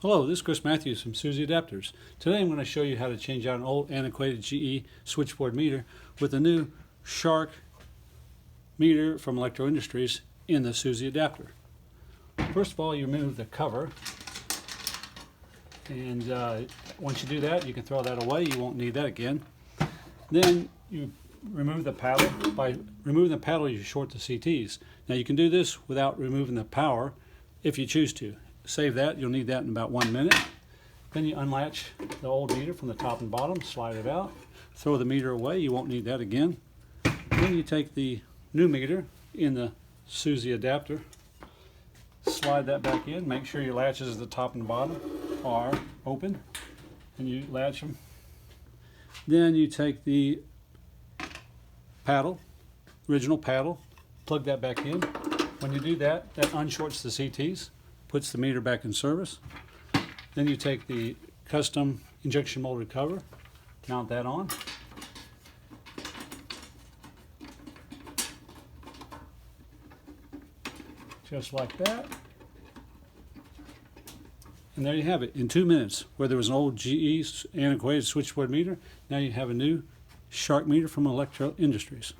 Hello, this is Chris Matthews from SUSI Adapters. Today I'm going to show you how to change out an old antiquated GE switchboard meter with a new Shark meter from Electro Industries in the SUSI Adapter. First of all, you remove the cover, and once you do that, you can throw that away. You won't need that again. Then you remove the paddle. By removing the paddle, you short the CTs. Now you can do this without removing the power if you choose to. Save that, you'll need that in about 1 minute. Then you unlatch the old meter from the top and bottom, slide it out, throw the meter away, you won't need that again. Then you take the new meter in the SUSI adapter, slide that back in, make sure your latches at the top and bottom are open, and you latch them. Then you take the paddle, original paddle, plug that back in. When you do that, that unshorts the CTs, puts the meter back in service. Then you take the custom injection molded cover, mount that on. Just like that. And there you have it. In 2 minutes, where there was an old GE antiquated switchboard meter, now you have a new Shark meter from Electro Industries.